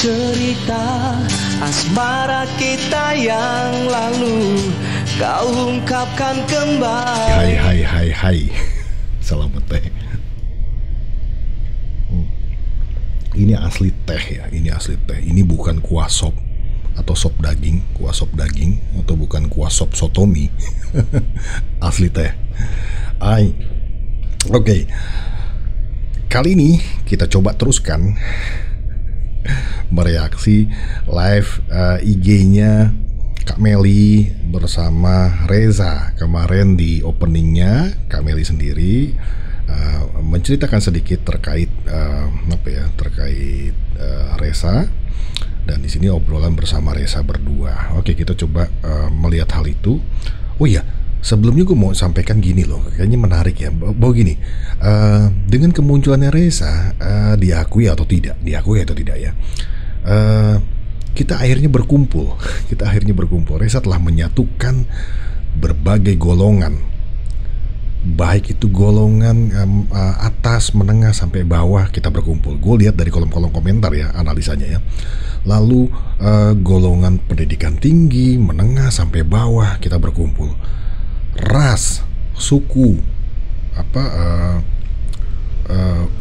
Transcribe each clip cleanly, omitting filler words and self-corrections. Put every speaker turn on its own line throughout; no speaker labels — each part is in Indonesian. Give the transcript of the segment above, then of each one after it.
cerita asmara kita yang lalu kau ungkapkan kembali.
Hai. Selamat teh. Ini asli teh ya, ini asli teh. Ini bukan kuah sop atau sop daging, kuah sop daging, atau bukan kuah sop sotomi. Asli teh. Oke. Kali ini kita coba teruskan mereaksi live IG-nya Kak Meli bersama Reza. Kemarin di openingnya Kak Meli sendiri menceritakan sedikit terkait terkait Reza, dan di sini obrolan bersama Reza berdua. Oke, kita coba melihat hal itu. Oh iya, sebelumnya gue mau sampaikan gini loh, kayaknya menarik ya. Bahwa gini, dengan kemunculannya Reza, diakui atau tidak ya, kita akhirnya berkumpul. Reza telah menyatukan berbagai golongan, baik itu golongan atas, menengah sampai bawah, kita berkumpul. Gue lihat dari kolom-kolom komentar ya, analisanya ya. Lalu golongan pendidikan tinggi, menengah sampai bawah, kita berkumpul. Ras, suku,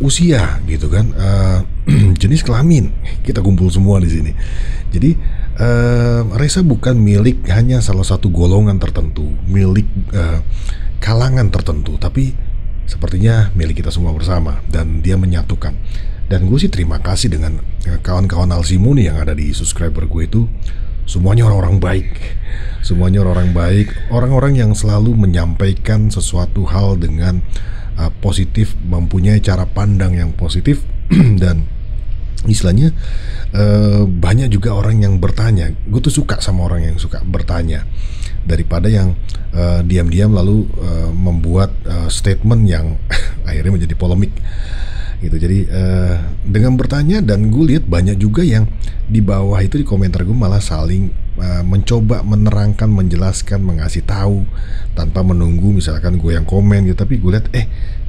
usia gitu kan, jenis kelamin, kita kumpul semua di sini. Jadi Reza bukan milik hanya salah satu golongan tertentu, milik kalangan tertentu, tapi sepertinya milik kita semua bersama, dan dia menyatukan. Dan gue sih terima kasih dengan kawan-kawan Alsimuni yang ada di subscriber gue itu. Semuanya orang-orang baik, orang-orang yang selalu menyampaikan sesuatu hal dengan positif, mempunyai cara pandang yang positif. Dan istilahnya banyak juga orang yang bertanya. Gue tuh suka sama orang yang suka bertanya, daripada yang diam-diam lalu membuat statement yang akhirnya menjadi polemik gitu. Jadi dengan bertanya, dan gue lihat banyak juga yang di bawah itu di komentar gue malah saling mencoba menerangkan, menjelaskan, mengasih tahu tanpa menunggu misalkan gue yang komen gitu. Tapi gue lihat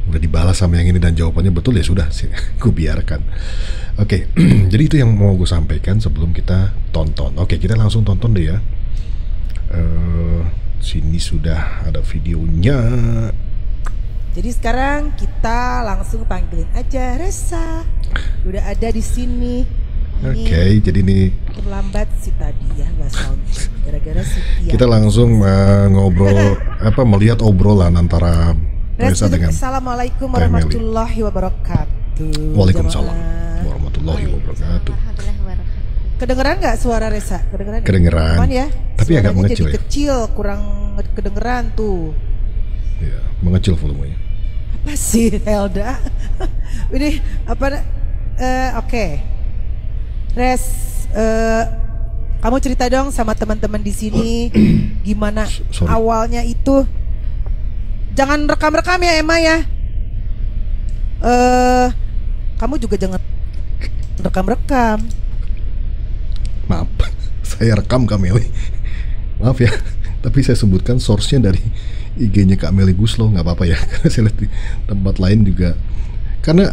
udah dibalas sama yang ini dan jawabannya betul, ya sudah sih, gue biarkan. Oke, jadi itu yang mau gue sampaikan sebelum kita tonton. Oke, kita langsung tonton deh ya. Sini sudah ada videonya.
Jadi sekarang kita langsung panggilin aja Reza. Udah ada di sini.
Oke, jadi ini
terlambat sih tadi ya, nggak sound. Gara-gara si Tia.
Kita langsung ngobrol melihat obrolan antara Reza dengan
Assalamualaikum warahmatullahi wabarakatuh.
Waalaikumsalam warahmatullahi wabarakatuh.
Kedengeran nggak suara Reza?
Kedengeran.
Aman ya?
Tapi agak mengecil
jadi
ya.
kecil, kurang kedengeran tuh.
Ya, mengecil volumenya.
Apa sih Helda? Ini apa? Oke. Res, kamu cerita dong sama teman-teman di sini gimana awalnya itu. Jangan rekam-rekam ya Emma ya. Kamu juga jangan rekam-rekam.
Maaf, saya rekam Kak Meli. Maaf ya, tapi saya sebutkan source-nya dari IG-nya Kak Meli Guslo, nggak apa-apa ya, karena saya lihat di tempat lain juga. Karena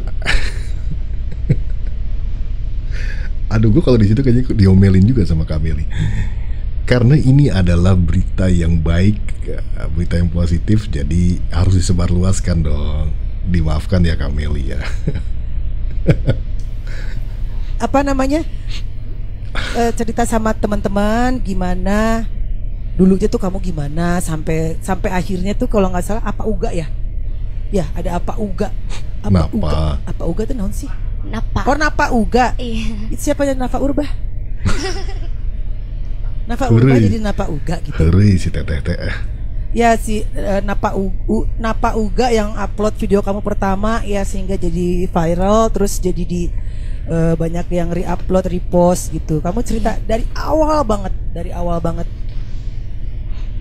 aduh, gue kalau di situ kayaknya diomelin juga sama Kak Meli. Karena ini adalah berita yang baik, berita yang positif, jadi harus disebarluaskan dong. Dimaafkan ya Kak Meli ya.
Apa namanya? Cerita sama teman-teman gimana dulunya tuh, kamu gimana sampai akhirnya tuh, kalau nggak salah apa uga ya? Ya, ada apa uga? Apa uga tuh naon sih?
Napa.
Oh, Napa Uga.
Iya.
Itu siapa yang Nafa Urbah? Nafa Urbah jadi Napa Uga gitu.
Heri si teteh.
Ya si Napa Uga yang upload video kamu pertama ya, sehingga jadi viral, terus jadi di banyak yang re-upload, repost gitu. Kamu cerita dari awal banget.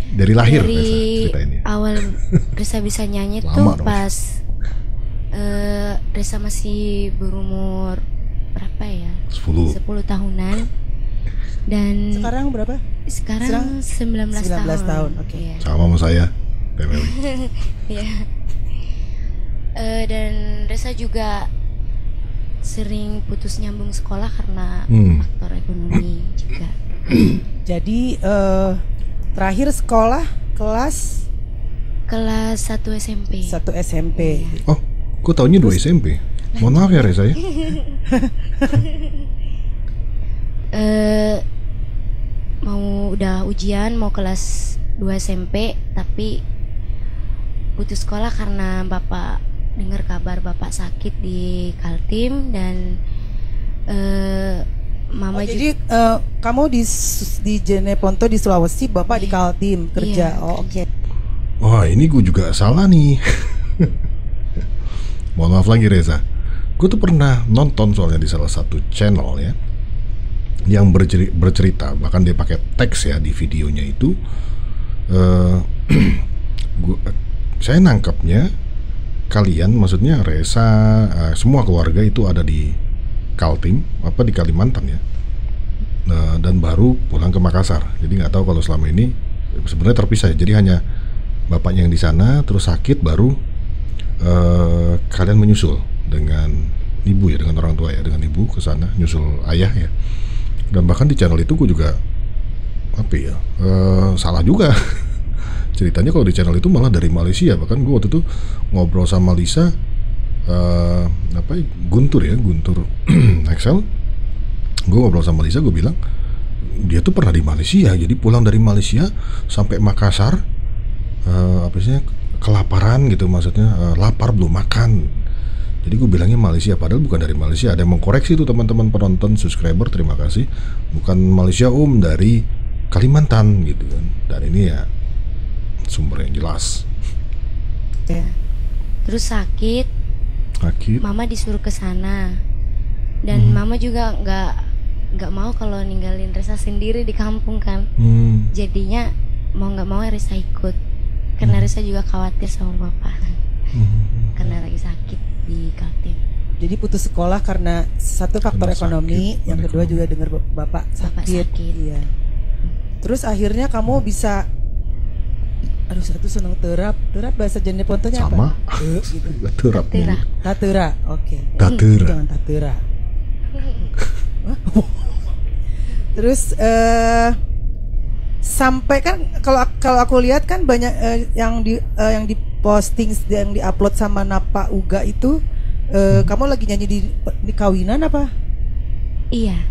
Dari lahir
dari
Reza, ini.
Awal Reza bisa nyanyi
Lama
tuh
dong.
pas Reza masih berumur berapa ya? 10 tahunan. Dan
sekarang berapa?
Sekarang 19 tahun.
Oke.
Iya.
Sama saya, Meli.
Iya. Dan Reza juga sering putus nyambung sekolah karena faktor ekonomi juga.
Jadi terakhir sekolah kelas
1 SMP.
1 SMP.
Oh, kok taunya 2 SMP? Mohon maaf ya Reza ya.
Mau udah ujian mau kelas 2 SMP tapi putus sekolah karena bapak dengar kabar bapak sakit di Kaltim dan mama
jadi kamu di Jeneponto di Sulawesi, bapak di Kaltim kerja.
Iya,
oh oke.
Okay.
Wah ini gue juga salah nih. Mohon maaf lagi Reza. Gue tuh pernah nonton soalnya di salah satu channel ya, yang bercerita, bahkan dia pakai teks ya di videonya itu. Saya nangkapnya kalian, maksudnya Reza, semua keluarga itu ada di Kaltim, di Kalimantan ya, dan baru pulang ke Makassar. Jadi nggak tahu kalau selama ini sebenarnya terpisah. Jadi hanya bapaknya yang di sana, terus sakit, baru kalian menyusul dengan ibu ya, dengan orang tua ya, dengan ibu ke sana nyusul ayah ya. Dan bahkan di channel itu gue juga salah juga. Ceritanya kalau di channel itu malah dari Malaysia. Bahkan gue waktu itu ngobrol sama Lisa, Guntur Excel. Gue ngobrol sama Lisa, gue bilang dia tuh pernah di Malaysia. Jadi pulang dari Malaysia sampai Makassar, kelaparan gitu, maksudnya lapar belum makan. Jadi gue bilangnya Malaysia, padahal bukan dari Malaysia. Ada yang mengkoreksi tuh teman-teman penonton subscriber, terima kasih. Bukan Malaysia dari Kalimantan gitu kan. Dan ini ya sumber yang jelas.
Ya. Terus sakit. Mama disuruh ke sana. Dan mama juga nggak mau kalau ninggalin Reza sendiri di kampung kan. Jadinya mau nggak mau Reza ikut. Karena Reza juga khawatir sama bapak. Karena lagi sakit di Kaltim.
Jadi putus sekolah karena satu faktor ekonomi, yang kedua juga dengar bapak sakit. Iya. Terus akhirnya kamu bisa, aduh satu seneng terap bahasa Jenepontonya apa?
Gitu.
Tatera. Oke. Jangan tatera. Terus sampai kan kalau aku lihat kan banyak yang diposting, yang diupload sama Napa Uga itu, kamu lagi nyanyi di kawinan apa?
Iya.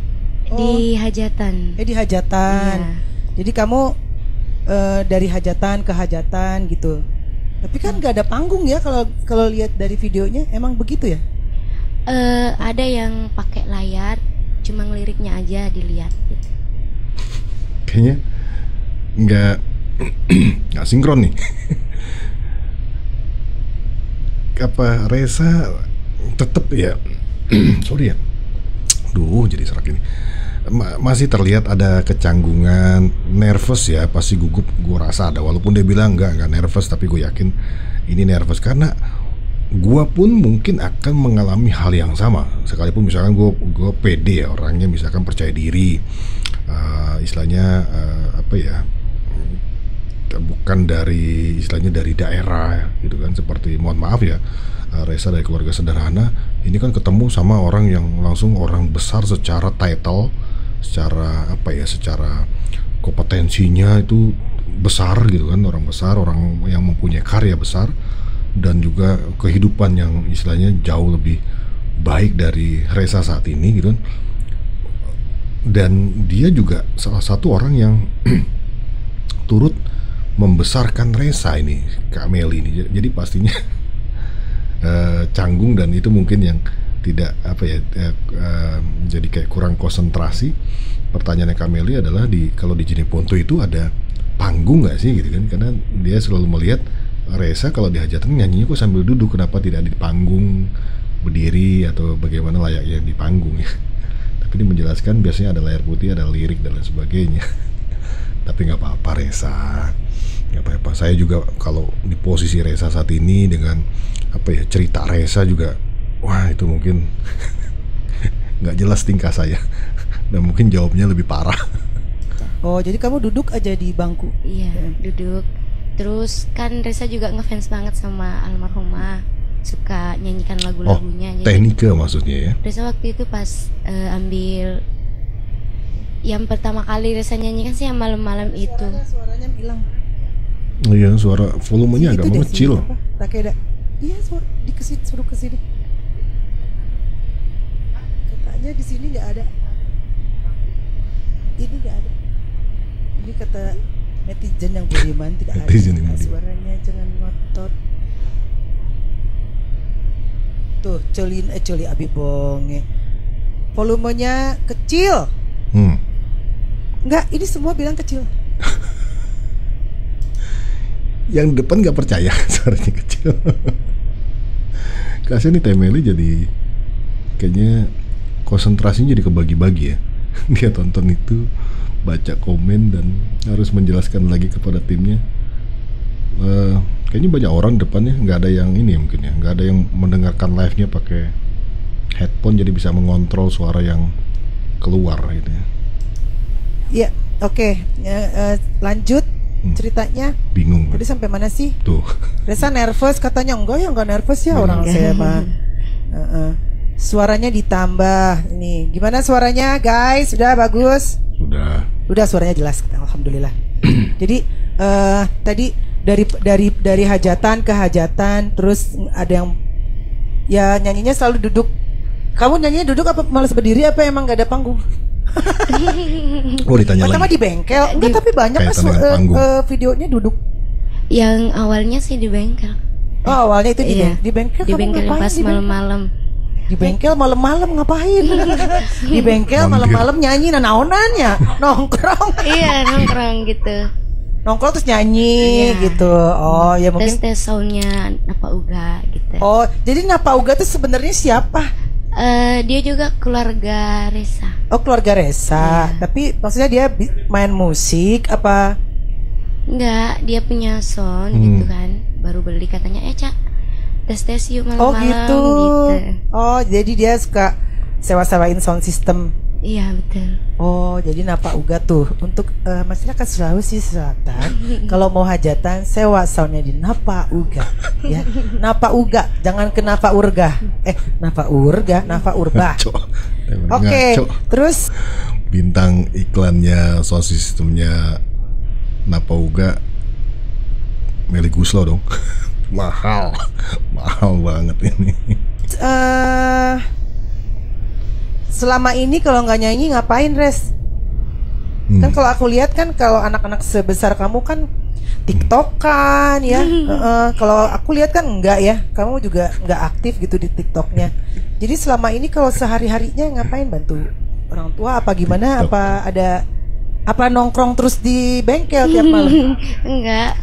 Di hajatan.
Di hajatan. Iya. Jadi kamu dari hajatan ke hajatan gitu. Tapi kan nggak ada panggung ya kalau lihat dari videonya, emang begitu ya?
Ada yang pakai layar, cuma liriknya aja dilihat gitu.
Kayaknya nggak sinkron nih. Apa Reza tetap ya? Sorry ya. Duh, jadi serak ini. Masih terlihat ada kecanggungan, nervous ya, pasti gugup. Gue rasa ada, walaupun dia bilang nggak nervous, tapi gue yakin ini nervous karena gue pun mungkin akan mengalami hal yang sama. Sekalipun misalkan gue pede ya orangnya, misalkan percaya diri, istilahnya bukan dari istilahnya dari daerah gitu kan, seperti mohon maaf ya, Reza dari keluarga sederhana. Ini kan ketemu sama orang yang langsung orang besar secara title, secara secara kompetensinya itu besar gitu kan, orang besar, orang yang mempunyai karya besar, dan juga kehidupan yang istilahnya jauh lebih baik dari Reza saat ini gitu kan. Dan dia juga salah satu orang yang turut membesarkan Reza ini, Kak Meli ini. Jadi pastinya canggung, dan itu mungkin yang tidak jadi kayak kurang konsentrasi. Pertanyaannya Kak Meli adalah kalau di Jeneponto itu ada panggung nggak sih gitu kan? Karena dia selalu melihat Reza kalau di hajatan nyanyinya kok sambil duduk, kenapa tidak di panggung berdiri atau bagaimana layaknya di panggung ya. Tapi dia menjelaskan biasanya ada layar putih, ada lirik dan lain sebagainya. Tapi nggak apa-apa Reza, nggak apa-apa. Saya juga kalau di posisi Reza saat ini dengan cerita Reza juga, wah itu mungkin nggak jelas tingkah saya, dan mungkin jawabnya lebih parah.
Oh, jadi kamu duduk aja di bangku?
Iya, duduk. Terus kan Reza juga ngefans banget sama almarhumah, suka nyanyikan lagu-lagunya.
Teknika maksudnya ya.
Resa waktu itu pas ambil yang pertama kali Resa nyanyikan sih yang malam-malam itu.
Suaranya hilang.
Iya, suara volumenya agak mengecil.
Tak kayak iya, suruh ke sini. Katanya di sini nggak ada. Ini nggak ada. Ini kata netizen yang budiman tidak ada. Suaranya jangan ngotot. Tuh, coli abi bonge. Volumenya kecil. Enggak, ini semua bilang kecil.
Yang depan nggak percaya suaranya kecil. Kasian nih Temeli jadi kayaknya konsentrasinya jadi kebagi-bagi ya. Dia tonton itu, baca komen dan harus menjelaskan lagi kepada timnya. Kayaknya banyak orang depannya nggak ada yang ini mungkin ya, nggak ada yang mendengarkan live-nya pakai headphone jadi bisa mengontrol suara yang keluar gitu ya.
Iya, oke. Lanjut. Ceritanya
bingung.
Jadi sampai mana sih?
Tuh.
Resa nervous katanya. Enggak nervous ya orang saya mah. Suaranya ditambah. Ini gimana suaranya guys? Sudah bagus? Sudah suaranya jelas. Alhamdulillah. Jadi tadi dari hajatan ke hajatan, terus ada yang ya nyanyinya selalu duduk. Kamu nyanyinya duduk apa malas berdiri apa emang nggak ada panggung?
Ditanya lagi.
Pertama di bengkel, enggak tapi banyak pas videonya duduk.
Yang awalnya sih di bengkel.
Oh awalnya itu di bengkel.
Di bengkel pas malam-malam.
Di bengkel malam-malam ngapain? Di bengkel malam-malam nyanyi naonannya nongkrong.
Iya nongkrong gitu.
Nongkrong terus nyanyi gitu. Oh ya mungkin.
Tes soundnya Napa Uga gitu.
Oh jadi Napa Uga tuh sebenarnya siapa?
Dia juga keluarga Resa.
Oh keluarga Resa, tapi maksudnya dia main musik apa?
Enggak, dia punya sound gitu kan. Baru beli katanya, Cak, tes yuk malam-malam.
Oh gitu. Oh jadi dia suka sewa-sewain sound system.
Iya betul.
Oh jadi Napa Uga tuh untuk masyarakat Sulawesi Selatan kalau mau hajatan sewa soundnya di Napa Uga ya. Napa Uga, jangan ke Napa Urga. Napa Urga, Napa Urba. Oke, terus
bintang iklannya sound systemnya Napa Uga Melly Goeslaw dong. mahal banget ini.
Selama ini kalau nggak nyanyi ngapain Res? Kan kalau aku lihat kan kalau anak-anak sebesar kamu kan TikTokan ya. Kalau aku lihat kan enggak ya. Kamu juga nggak aktif gitu di TikToknya. Jadi selama ini kalau sehari-harinya ngapain, bantu orang tua apa gimana? TikTok. Apa ada apa nongkrong terus di bengkel tiap malam?
Enggak.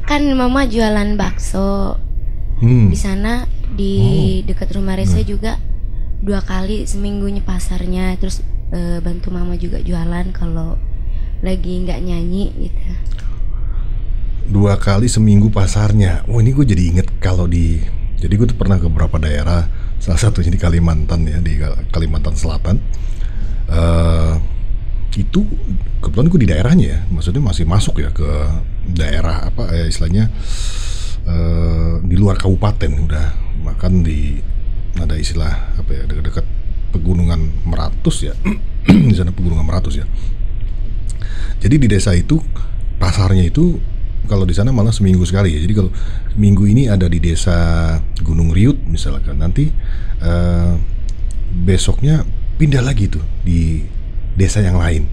Kan mama jualan bakso. Di sana di dekat rumah Resa juga 2 kali seminggunya pasarnya, terus bantu mama juga jualan kalau lagi nggak nyanyi gitu.
2 kali seminggu pasarnya. Oh ini gue jadi inget kalau jadi gue tuh pernah ke beberapa daerah, salah satunya di Kalimantan ya, di Kalimantan Selatan. Itu kebetulan gue di daerahnya ya, maksudnya masih masuk ya ke daerah apa ya istilahnya di luar kabupaten, udah makan di ada istilah apa ya dekat-dekat pegunungan Meratus ya. Di sana pegunungan Meratus ya. Jadi di desa itu pasarnya itu kalau di sana malah seminggu sekali ya. Jadi kalau minggu ini ada di desa Gunung Riut misalkan, nanti besoknya pindah lagi tuh di desa yang lain.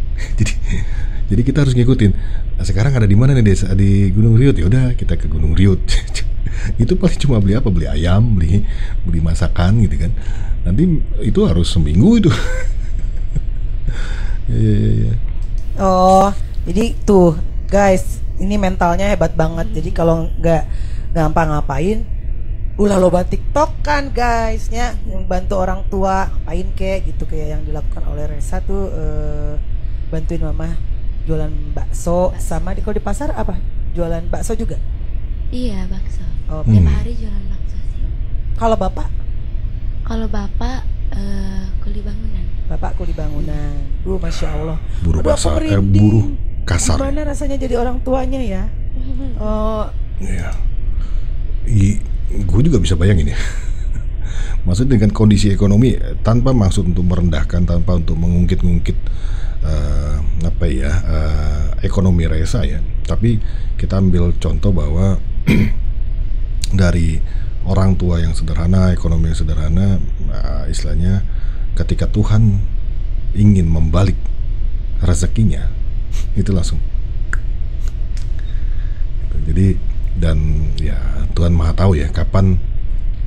jadi kita harus ngikutin. Sekarang ada di mana nih desa di Gunung Riut, ya udah kita ke Gunung Riut. Itu paling cuma beli apa, beli ayam, beli masakan gitu kan. Nanti itu harus seminggu itu. Ya.
Oh jadi tuh guys, ini mentalnya hebat banget. Jadi kalau nggak gampang ngapain, ulah loba TikTok kan guys ya, yang bantu orang tua ngapain kayak gitu, kayak yang dilakukan oleh Resa tuh, bantuin mama jualan bakso. Sama kalau di pasar apa, jualan bakso juga?
Iya bakso.
Oh,
tiap hari jualan bakso sih.
Kalau bapak?
Kalau bapak kuli bangunan.
Bapak kuli bangunan. Masya Allah.
Buruh basah, buruh kasar.
Gimana rasanya jadi orang tuanya ya? Oh.
Iya. gue juga bisa bayangin ya. Maksudnya dengan kondisi ekonomi, tanpa maksud untuk merendahkan, tanpa untuk mengungkit-ungkit ekonomi Reza ya. Tapi kita ambil contoh bahwa dari orang tua yang sederhana, ekonomi yang sederhana, istilahnya ketika Tuhan ingin membalik rezekinya, itu langsung. Jadi dan ya Tuhan Maha tahu ya kapan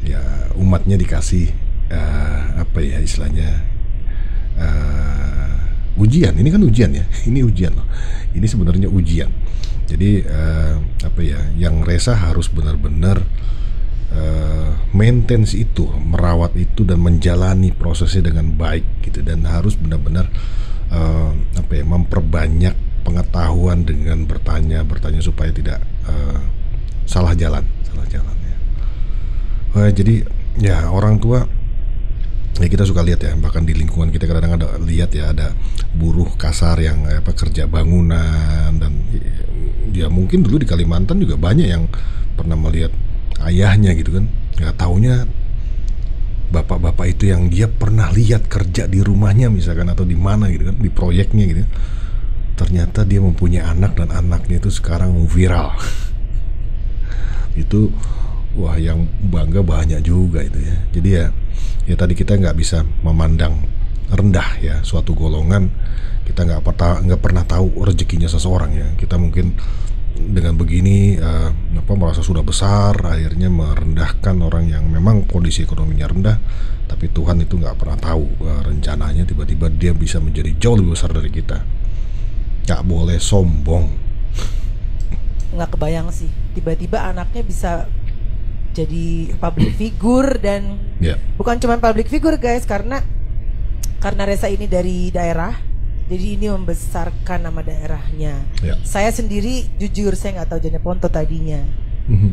ya umatnya dikasih istilahnya ujian. Ini kan ujian ya, ini ujian loh. Ini sebenarnya ujian. Jadi yang Reza harus benar-benar maintenance itu, merawat itu dan menjalani prosesnya dengan baik gitu, dan harus benar-benar memperbanyak pengetahuan dengan bertanya supaya tidak salah jalan ya. Jadi ya orang tua ya kita suka lihat ya, bahkan di lingkungan kita kadang ada lihat ya, ada buruh kasar yang kerja bangunan, dan ya mungkin dulu di Kalimantan juga banyak yang pernah melihat ayahnya gitu kan, nggak taunya bapak-bapak itu yang dia pernah lihat kerja di rumahnya misalkan atau di mana gitu kan, di proyeknya gitu, ternyata dia mempunyai anak dan anaknya itu sekarang viral. Itu wah, yang bangga banyak juga itu ya. Jadi ya tadi kita nggak bisa memandang rendah ya suatu golongan. Kita nggak pernah tahu rezekinya seseorang ya. Kita mungkin dengan begini merasa sudah besar, akhirnya merendahkan orang yang memang kondisi ekonominya rendah. Tapi Tuhan itu nggak pernah tahu rencananya tiba-tiba dia bisa menjadi jauh lebih besar dari kita. Nggak boleh sombong.
Nggak kebayang sih, tiba-tiba anaknya bisa jadi public figure, dan bukan cuma public figure guys, karena Reza ini dari daerah, jadi ini membesarkan nama daerahnya. Saya sendiri jujur saya nggak tahu Jeneponto tadinya,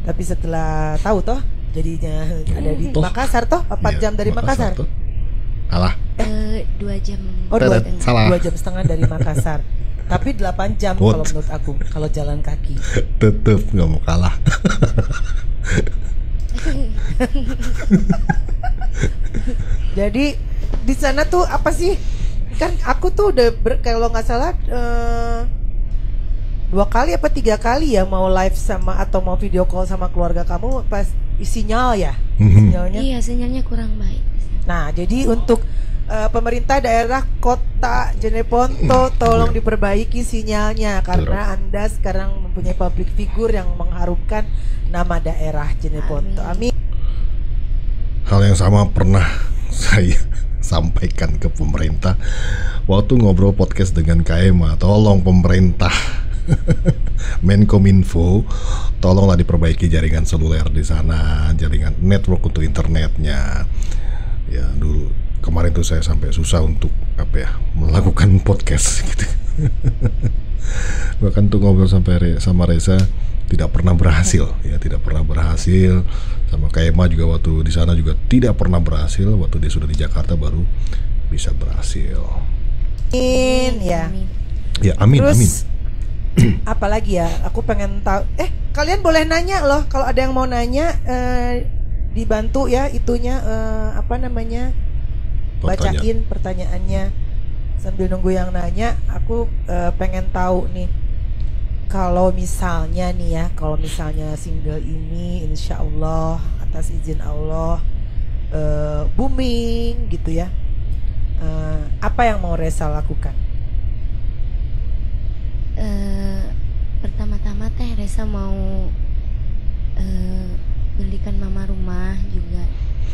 tapi setelah tahu toh jadinya ada di Makassar toh, 4 jam dari Makassar.
Salah.
2 jam.
Oh 2 jam setengah dari Makassar. Tapi 8 jam kalau menurut aku, kalau jalan kaki.
Tetep nggak mau kalah.
Jadi di sana tuh apa sih? Kan aku tuh udah kalau nggak salah 2 kali apa 3 kali ya mau live sama atau mau video call sama keluarga kamu pas sinyal ya. Sinyalnya.
Iya, sinyalnya kurang baik.
Nah, jadi untuk pemerintah daerah kota Jeneponto tolong diperbaiki sinyalnya, karena Anda sekarang mempunyai public figure yang mengharumkan nama daerah Jeneponto. Amin.
Hal yang sama pernah saya sampaikan ke pemerintah waktu ngobrol podcast dengan KMA. Tolong pemerintah Menkominfo, tolonglah diperbaiki jaringan seluler di sana, jaringan network untuk internetnya. Ya dulu kemarin tuh saya sampai susah untuk melakukan podcast gitu. Bahkan tuh ngobrol sama Reza tidak pernah berhasil ya, tidak pernah berhasil. Sama Kaima juga waktu di sana juga tidak pernah berhasil. Waktu dia sudah di Jakarta baru bisa berhasil.
Amin ya.
Ya amin.
Terus,
amin.
Apalagi ya, aku pengen tahu. Kalian boleh nanya loh, kalau ada yang mau nanya, dibantu ya itunya bacain pertanyaannya sambil nunggu yang nanya. Aku pengen tahu nih, kalau misalnya single ini insya Allah atas izin Allah booming gitu ya, apa yang mau Reza lakukan?
Pertama-tama Reza mau belikan mama rumah juga,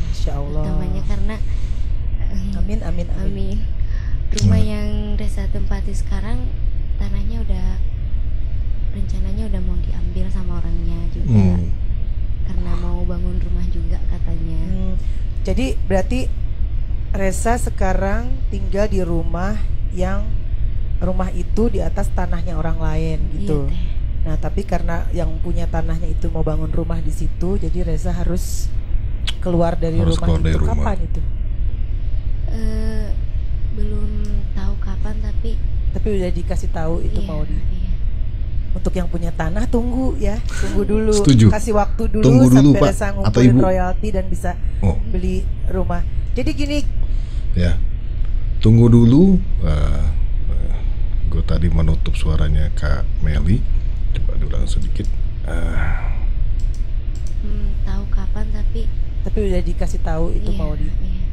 insya Allah. Pertamanya karena amin. Rumah yang Reza tempati sekarang tanahnya rencananya udah mau diambil sama orangnya juga, karena mau bangun rumah juga katanya.
Jadi berarti Reza sekarang tinggal di rumah itu di atas tanahnya orang lain gitu.
Iya,
Nah tapi karena yang punya tanahnya itu mau bangun rumah di situ, jadi Reza harus keluar dari rumah itu. Kapan itu?
Belum tahu kapan, tapi
udah dikasih tahu itu mau di.
Iya.
Untuk yang punya tanah tunggu ya, tunggu dulu.
Setuju.
Kasih waktu dulu,
Tunggu dulu,
sampai
Pak
Resa
atau
ngumpulin
Ibu.
royalti dan bisa beli rumah. Jadi gini
Ya, tunggu dulu. Gue tadi menutup suaranya Kak Meli. Coba diulang sedikit.
Tahu kapan tapi
udah dikasih tahu itu
iya,
Maudi.
iya.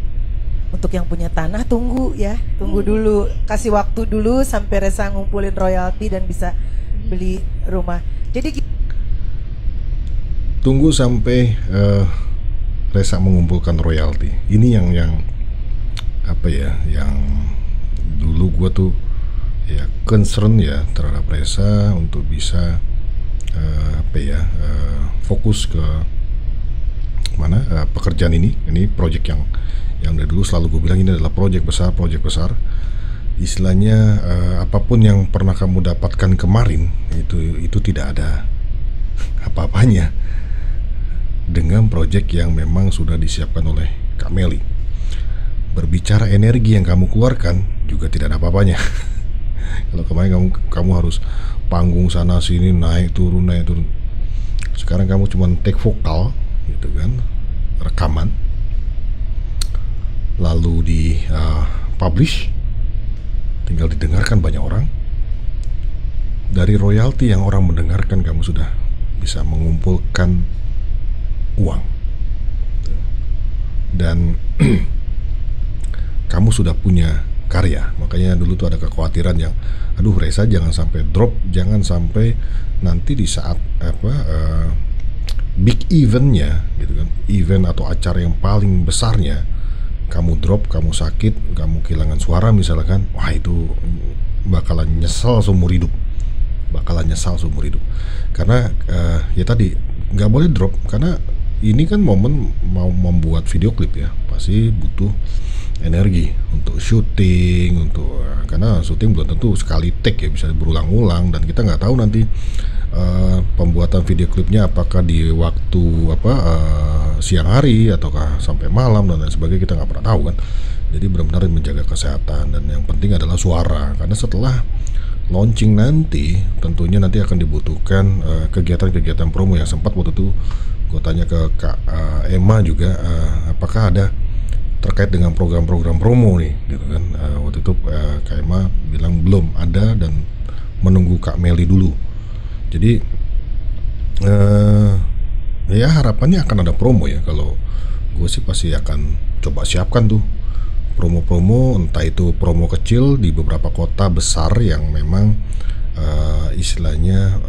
Untuk yang punya tanah tunggu ya, tunggu dulu. Kasih waktu dulu sampai Resa ngumpulin royalti dan bisa beli rumah. Jadi
Tunggu sampai Resa mengumpulkan royalti. Ini yang apa ya, yang dulu gue tuh ya concern ya terhadap Resa untuk bisa fokus ke mana pekerjaan ini project yang dari dulu selalu gue bilang ini adalah project besar. Istilahnya apapun yang pernah kamu dapatkan kemarin itu tidak ada apa-apanya dengan project yang memang sudah disiapkan oleh Kak Meli. Berbicara energi yang kamu keluarkan juga tidak ada apa-apanya. Kalau kemarin kamu harus panggung sana sini, naik turun. Sekarang kamu cuma take vokal gitu kan, rekaman, lalu di publish, tinggal didengarkan banyak orang. Dari royalti yang orang mendengarkan, kamu sudah bisa mengumpulkan uang dan kamu sudah punya karya. Makanya dulu tuh ada kekhawatiran yang aduh Resa jangan sampai drop, jangan sampai nanti di saat big eventnya gitu kan, event atau acara yang paling besarnya kamu drop, kamu sakit, kamu kehilangan suara misalkan, wah itu bakalan nyesal seumur hidup. Karena ya tadi nggak boleh drop, karena ini kan momen mau membuat video klip ya, pasti butuh energi untuk syuting, karena syuting belum tentu sekali take ya, bisa berulang-ulang, dan kita nggak tahu nanti pembuatan video klipnya apakah di waktu siang hari ataukah sampai malam dan lain sebagainya, kita nggak pernah tahu kan. Jadi benar-benar menjaga kesehatan, dan yang penting adalah suara, karena setelah launching nanti tentunya nanti akan dibutuhkan kegiatan-kegiatan promo yang sempat waktu itu gue tanya ke Kak Emma juga, apakah ada terkait dengan program-program promo nih gitu kan. Waktu itu Kak Emma bilang belum ada dan menunggu Kak Meli dulu. Jadi ya harapannya akan ada promo ya. Kalau gue sih pasti akan coba siapkan tuh promo-promo, entah itu promo kecil di beberapa kota besar yang memang istilahnya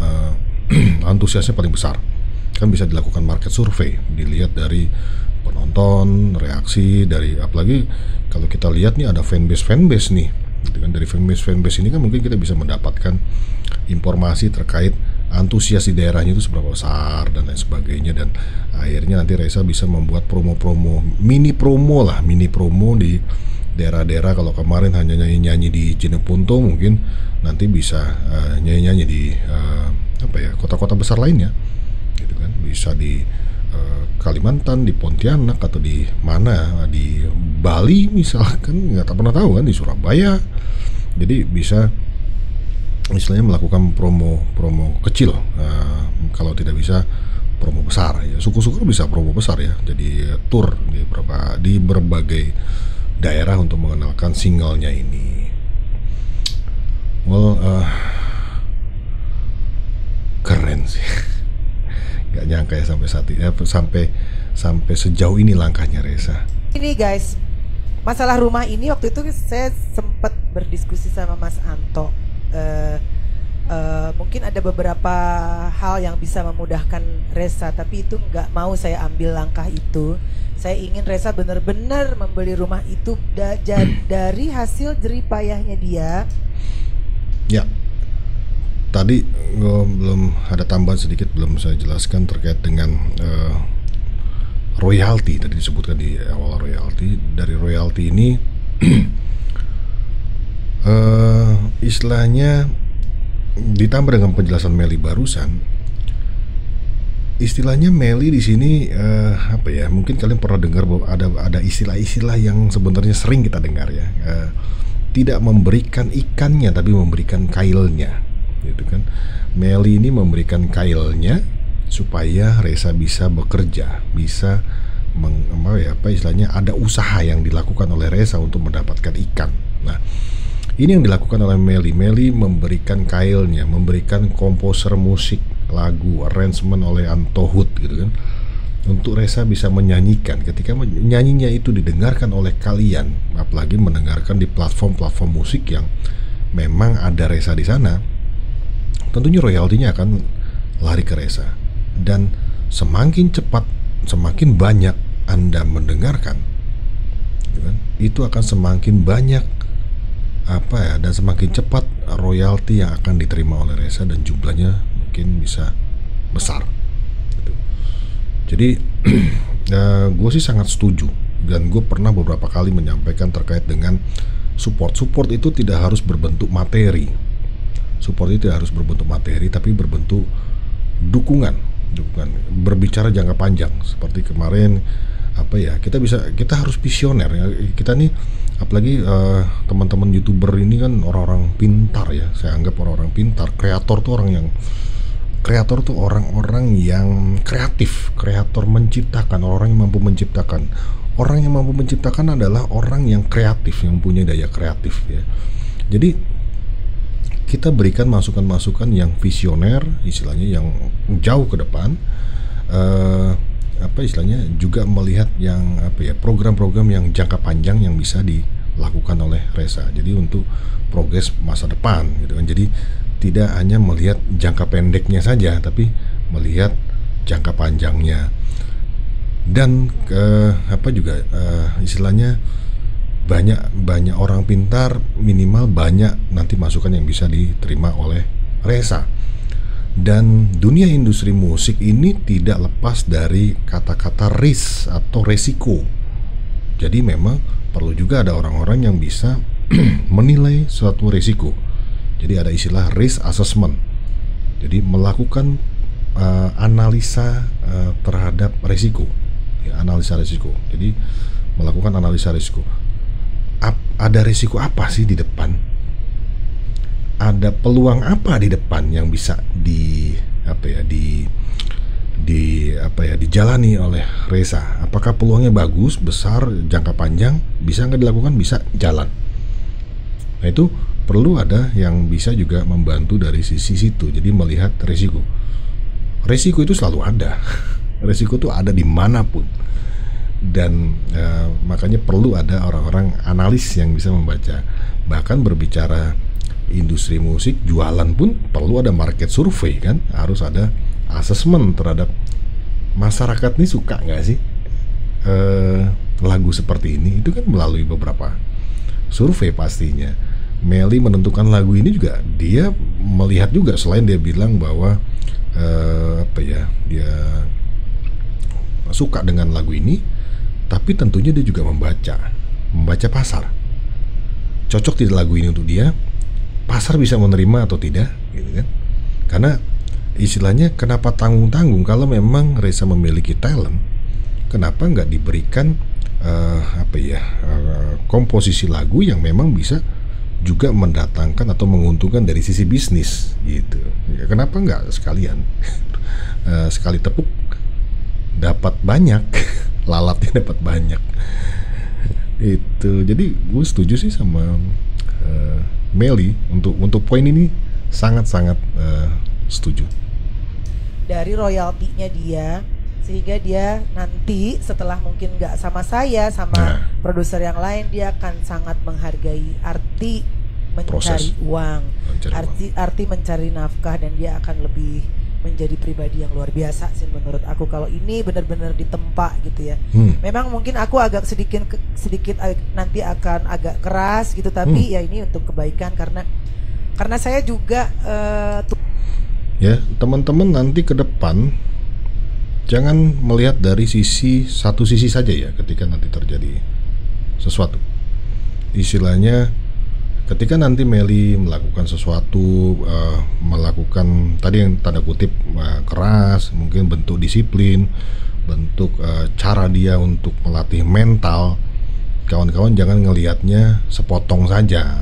antusiasnya paling besar. Kan bisa dilakukan market survey, dilihat dari penonton, reaksi dari, apalagi kalau kita lihat nih ada fanbase nih gitu kan. Dari fanbase ini kan mungkin kita bisa mendapatkan informasi terkait antusias di daerahnya itu seberapa besar dan lain sebagainya, dan akhirnya nanti Resa bisa membuat promo-promo, mini promo di daerah-daerah. Kalau kemarin hanya nyanyi-nyanyi di Jeneponto, mungkin nanti bisa nyanyi-nyanyi di kota-kota besar lainnya gitu kan. Bisa di Kalimantan, di Pontianak, atau di mana, di Bali misalkan, nggak pernah tahu kan, di Surabaya. Jadi bisa istilahnya melakukan promo kecil, kalau tidak bisa promo besar ya. Syukur-syukur bisa promo besar ya, jadi tour di berbagai daerah untuk mengenalkan singlenya ini. Well, keren sih. Gak nyangka ya sampai sejauh ini langkahnya Resa.
Ini guys, masalah rumah ini waktu itu saya sempat berdiskusi sama Mas Anto. Mungkin ada beberapa hal yang bisa memudahkan Resa, tapi itu nggak mau saya ambil langkah itu. Saya ingin Resa benar-benar membeli rumah itu dari hasil jeripayahnya dia. Ya,
tadi belum ada tambahan sedikit, belum saya jelaskan terkait dengan royalti. Tadi disebutkan di awal royalti. Dari royalti ini istilahnya ditambah dengan penjelasan Meli barusan. Istilahnya Meli di sini mungkin kalian pernah dengar bahwa ada istilah-istilah yang sebenarnya sering kita dengar ya. Tidak memberikan ikannya tapi memberikan kailnya. gitu kan. Meli ini memberikan kailnya supaya Reza bisa bekerja, bisa istilahnya ada usaha yang dilakukan oleh Reza untuk mendapatkan ikan. Nah, ini yang dilakukan oleh Meli. Meli memberikan kailnya, memberikan komposer musik, lagu, arrangement oleh Antohut gitu kan, untuk Reza bisa menyanyikan. Ketika nyanyinya itu didengarkan oleh kalian, apalagi mendengarkan di platform-platform musik yang memang ada Reza di sana, tentunya royaltinya akan lari ke Reza. Dan semakin cepat, semakin banyak Anda mendengarkan, gitu kan, itu akan semakin banyak dan semakin cepat royalti yang akan diterima oleh Reza, dan jumlahnya mungkin bisa besar gitu. Jadi gue sih sangat setuju, dan gue pernah beberapa kali menyampaikan terkait dengan support itu tidak harus berbentuk materi. Support itu tidak harus berbentuk materi, tapi berbentuk dukungan, berbicara jangka panjang. Seperti kemarin kita harus visioner ya. Kita nih, apalagi teman-teman YouTuber ini kan orang-orang pintar ya. Saya anggap orang-orang pintar. Kreator tuh orang-orang yang kreatif. Kreator menciptakan, orang yang mampu menciptakan. Orang yang mampu menciptakan adalah orang yang kreatif, yang punya daya kreatif ya. Jadi kita berikan masukan-masukan yang visioner, istilahnya yang jauh ke depan. Juga melihat yang program-program yang jangka panjang yang bisa dilakukan oleh Reza. Jadi untuk progres masa depan gitu kan. Jadi tidak hanya melihat jangka pendeknya saja, tapi melihat jangka panjangnya. Dan banyak orang pintar, minimal banyak nanti masukan yang bisa diterima oleh Reza. Dan dunia industri musik ini tidak lepas dari kata-kata risk atau resiko. Jadi memang perlu juga ada orang-orang yang bisa menilai suatu resiko. Jadi ada istilah risk assessment. Jadi melakukan analisa terhadap resiko ya, analisa resiko. Jadi melakukan analisa resiko. Ada resiko apa sih di depan? Ada peluang apa di depan yang bisa dijalani oleh Reza? Apakah peluangnya bagus, besar, jangka panjang, bisa nggak dilakukan, bisa jalan. Nah itu perlu ada yang bisa juga membantu dari sisi situ. Jadi melihat resiko. Resiko itu selalu ada. Resiko itu ada dimanapun. Dan makanya perlu ada orang-orang analis yang bisa membaca. Bahkan berbicara industri musik, jualan pun perlu ada market survey kan, harus ada assessment terhadap masyarakat nih suka nggak sih lagu seperti ini. Itu kan melalui beberapa survei pastinya. Meli menentukan lagu ini juga dia melihat juga, selain dia bilang bahwa dia suka dengan lagu ini, tapi tentunya dia juga membaca pasar. Cocok tidak lagu ini untuk dia? Pasar bisa menerima atau tidak, gitu kan? Karena istilahnya kenapa tanggung-tanggung kalau memang Reza memiliki talent, kenapa nggak diberikan komposisi lagu yang memang bisa juga mendatangkan atau menguntungkan dari sisi bisnis, gitu? Ya, kenapa nggak sekalian sekali tepuk dapat banyak, lalatnya dapat banyak. Itu jadi gue setuju sih sama Meli untuk poin ini, sangat-sangat setuju.
Dari royaltinya dia, sehingga dia nanti setelah mungkin nggak sama saya, sama produser yang lain, dia akan sangat menghargai arti mencari uang, arti mencari nafkah, dan dia akan lebih menjadi pribadi yang luar biasa sih menurut aku kalau ini benar-benar ditempa gitu ya. Memang mungkin aku agak sedikit nanti akan agak keras gitu, tapi ya ini untuk kebaikan, karena saya juga
ya teman-teman nanti ke depan jangan melihat dari satu sisi saja ya. Ketika nanti terjadi sesuatu, istilahnya ketika nanti Meli melakukan sesuatu, melakukan tadi yang tanda kutip keras, mungkin bentuk disiplin, bentuk cara dia untuk melatih mental, kawan-kawan jangan ngelihatnya sepotong saja,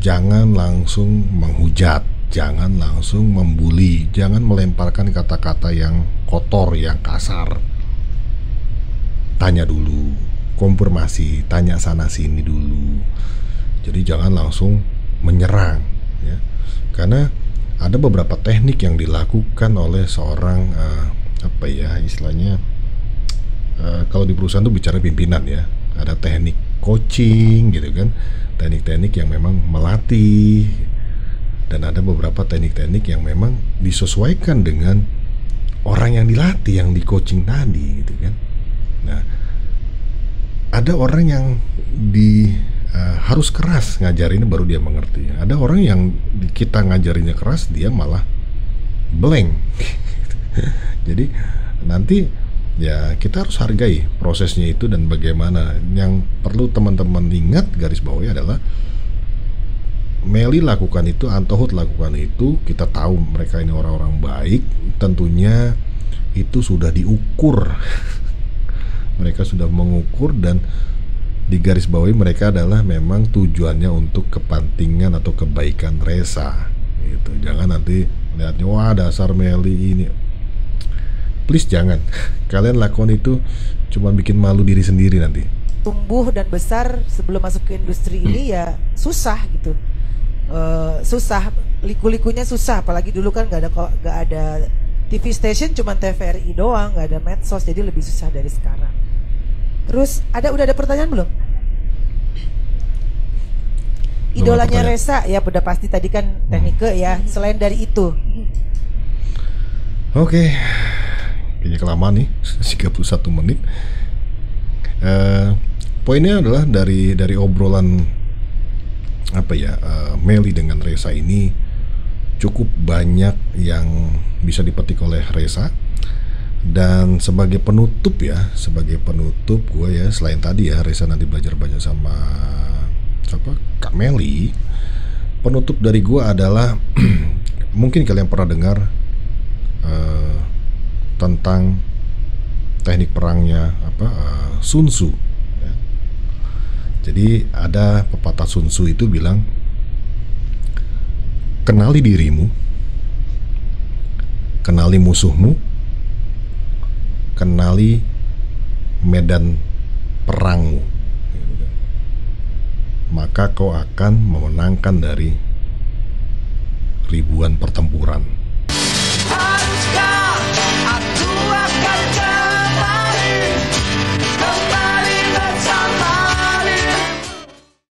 jangan langsung menghujat jangan langsung membuli, jangan melemparkan kata-kata yang kotor, yang kasar. Tanya dulu, konfirmasi, tanya sana sini dulu. Jadi jangan langsung menyerang, ya. Karena ada beberapa teknik yang dilakukan oleh seorang istilahnya kalau di perusahaan tuh bicara pimpinan, ya. Ada teknik coaching gitu kan, teknik-teknik yang memang melatih, dan ada beberapa teknik-teknik yang memang disesuaikan dengan orang yang dilatih, yang di coaching tadi gitu kan. Nah, ada orang yang harus keras ngajarinnya baru dia mengerti. Ada orang yang kita ngajarinnya keras, dia malah blank. Jadi nanti ya kita harus hargai prosesnya itu dan bagaimana. Yang perlu teman-teman ingat, garis bawahnya adalah Meli lakukan itu, Antohut lakukan itu, kita tahu mereka ini orang-orang baik, tentunya itu sudah diukur. Mereka sudah mengukur dan di garis bawahi mereka adalah memang tujuannya untuk kepentingan atau kebaikan Resa gitu. Jangan nanti lihatnya, wah dasar Meli ini. Please jangan. Kalian lakukan itu cuma bikin malu diri sendiri nanti.
Tumbuh dan besar sebelum masuk ke industri ini ya susah gitu. Susah, liku-likunya susah. Apalagi dulu kan nggak ada TV station, cuma TVRI doang, nggak ada medsos, jadi lebih susah dari sekarang. Terus udah ada pertanyaan belum? Idolanya Resa ya udah pasti tadi kan Teknike ya. Selain dari itu,
oke. Kayaknya kelamaan nih, 31 menit. Poinnya adalah dari obrolan Meli dengan Resa ini cukup banyak yang bisa dipetik oleh Resa. Dan sebagai penutup gue ya, selain tadi ya Resa nanti belajar banyak sama Kak Meli, penutup dari gue adalah mungkin kalian pernah dengar tentang teknik perangnya Sun Tzu, ya. Jadi ada pepatah Sun Tzu itu bilang, kenali dirimu, kenali musuhmu, kenali medan perangmu, maka kau akan memenangkan dari ribuan pertempuran.